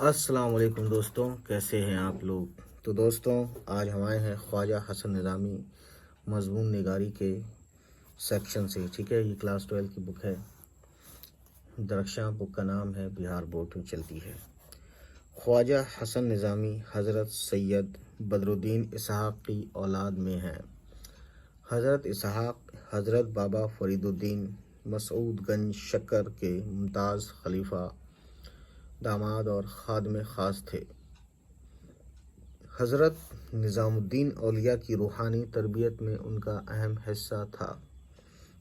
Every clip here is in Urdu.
السلام علیکم دوستوں، کیسے ہیں آپ لوگ؟ تو دوستوں، آج ہم آئے ہیں خواجہ حسن نظامی مضمون نگاری کے سیکشن سے. ٹھیک ہے، یہ کلاس 12 کی بک ہے. درخشاں بک کا نام ہے، بہار بورڈ میں چلتی ہے. خواجہ حسن نظامی حضرت سید بدرالدین اسحاق کی اولاد میں ہیں. حضرت اسحاق حضرت بابا فرید الدین مسعود گنج شکر کے ممتاز خلیفہ، داماد اور خادم خاص تھے. حضرت نظام الدین اولیاء کی روحانی تربیت میں ان کا اہم حصہ تھا.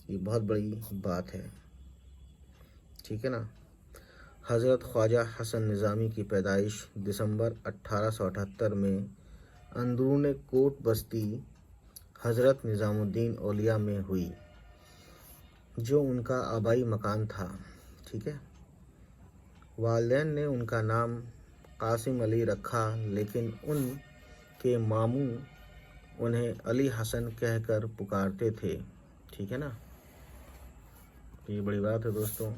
یہ بہت بڑی بات ہے، ٹھیک ہے نا. حضرت خواجہ حسن نظامی کی پیدائش دسمبر 1878 میں اندرون کوٹ بستی حضرت نظام الدین اولیاء میں ہوئی، جو ان کا آبائی مکان تھا. ٹھیک ہے. والدین نے ان کا نام قاسم علی رکھا، لیکن ان کے ماموں انہیں علی حسن کہہ کر پکارتے تھے. ٹھیک ہے نا، یہ بڑی بات ہے دوستوں.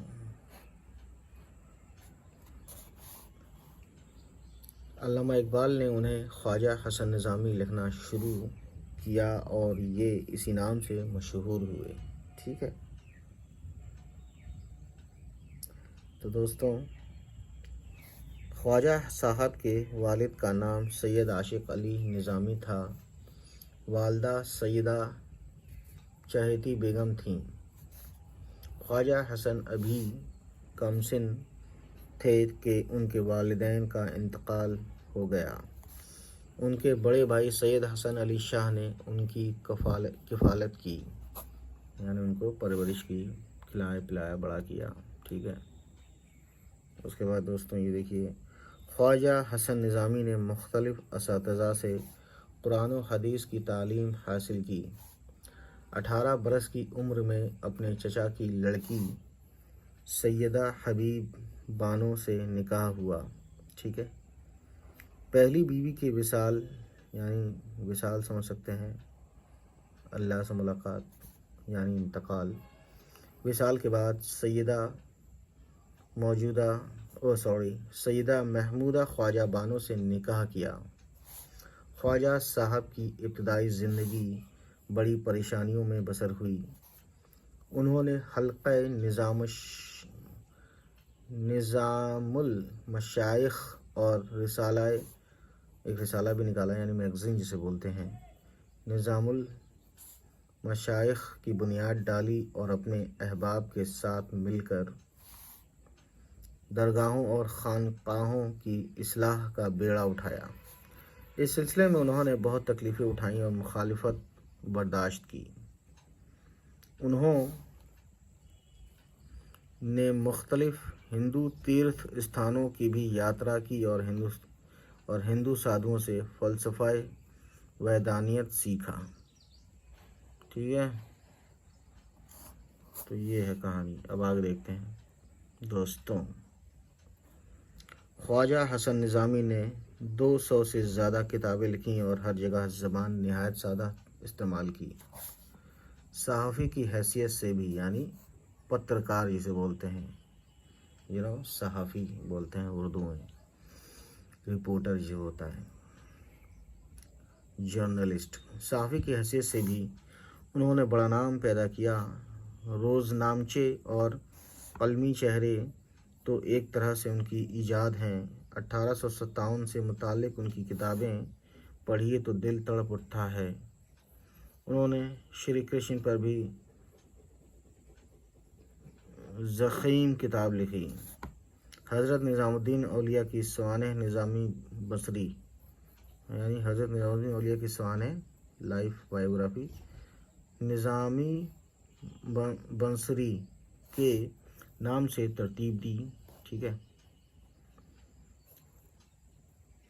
علامہ اقبال نے انہیں خواجہ حسن نظامی لکھنا شروع کیا اور یہ اسی نام سے مشہور ہوئے. ٹھیک ہے. تو دوستوں، خواجہ صاحب کے والد کا نام سید عاشق علی نظامی تھا. والدہ سیدہ چہیتی بیگم تھیں. خواجہ حسن ابھی کم سن تھے کہ ان کے والدین کا انتقال ہو گیا. ان کے بڑے بھائی سید حسن علی شاہ نے ان کی کفالت کی، یعنی ان کو پرورش کی، کھلایا پلایا بڑا کیا. ٹھیک ہے. اس کے بعد دوستوں یہ دیکھیے، خواجہ حسن نظامی نے مختلف اساتذہ سے قرآن و حدیث کی تعلیم حاصل کی. 18 برس کی عمر میں اپنے چچا کی لڑکی سیدہ حبیب بانو سے نکاح ہوا. ٹھیک ہے. پہلی بیوی کے وصال، یعنی وصال سمجھ سکتے ہیں، اللہ سے ملاقات یعنی انتقال. وصال کے بعد سیدہ محمودہ خواجہ بانو سے نکاح کیا. خواجہ صاحب کی ابتدائی زندگی بڑی پریشانیوں میں بسر ہوئی. انہوں نے حلقہ نظام المشائخ اور ایک رسالہ بھی نکالا، یعنی میگزین جسے بولتے ہیں، نظام المشائخ کی بنیاد ڈالی اور اپنے احباب کے ساتھ مل کر درگاہوں اور خانقاہوں کی اصلاح کا بیڑا اٹھایا. اس سلسلے میں انہوں نے بہت تکلیفیں اٹھائیں اور مخالفت برداشت کی. انہوں نے مختلف ہندو تیرتھ استھانوں کی بھی یاترا کی اور ہندو سادھوؤں سے فلسفہ وحدانیت سیکھا. ٹھیک ہے. تو یہ ہے کہانی. اب آگے دیکھتے ہیں دوستوں. خواجہ حسن نظامی نے 200 سے زیادہ کتابیں لکھیں اور ہر جگہ زبان نہایت سادہ استعمال کی. صحافی کی حیثیت سے بھی، یعنی پترکار جسے بولتے ہیں، صحافی بولتے ہیں اردو میں، رپورٹر جو ہوتا ہے، جرنلسٹ. صحافی کی حیثیت سے بھی انہوں نے بڑا نام پیدا کیا. روزنامچے اور قلمی چہرے تو ایک طرح سے ان کی ایجاد ہیں. 1857 سے متعلق ان کی کتابیں پڑھیے تو دل تڑپ اٹھتا ہے. انہوں نے شری کرشن پر بھی ضخیم کتاب لکھی. حضرت نظام الدین اولیاء کی سوانح نظامی بصری، یعنی حضرت نظام الدین اولیاء کی سوانح لائف بایوگرافی نظامی بنصری کے نام سے ترتیب دی. ٹھیک ہے.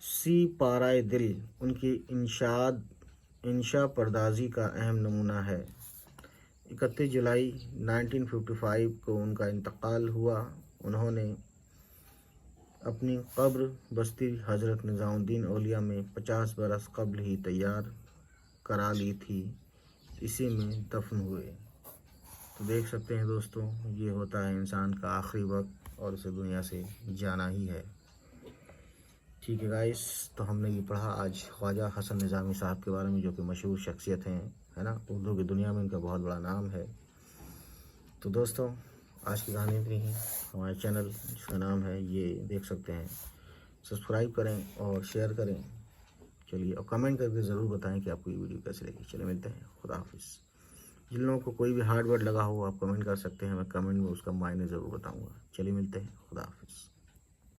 سی پارائے دل ان کی انشا پردازی کا اہم نمونہ ہے. 31 جولائی 1955 کو ان کا انتقال ہوا. انہوں نے اپنی قبر بستی حضرت نظام الدین اولیاء میں 50 برس قبل ہی تیار کرا لی تھی. اسی میں دفن ہوئے. تو دیکھ سکتے ہیں دوستوں، یہ ہوتا ہے انسان کا آخری وقت اور اسے دنیا سے جانا ہی ہے. ٹھیک ہے گائس، تو ہم نے یہ پڑھا آج خواجہ حسن نظامی صاحب کے بارے میں، جو کہ مشہور شخصیت ہیں، ہے نا، اردو کی دنیا میں ان کا بہت بڑا نام ہے۔ تو دوستوں، آج کی کہانی اتنی ہی۔ ہمارے چینل جس کا نام ہے یہ دیکھ سکتے ہیں، سبسکرائب کریں اور شیئر کریں۔ چلیے، اور کمنٹ کر کے ضرور بتائیں کہ آپ کو یہ ویڈیو کیسے لگی۔ چلے ملتے ہیں، خدا حافظ۔ جن لوگوں کو کوئی بھی ہارڈ ورڈ لگا ہو آپ کمنٹ کر سکتے ہیں، میں کمنٹ میں اس کا معنی ضرور بتاؤں گا۔ چلیے ملتے ہیں، خدا حافظ۔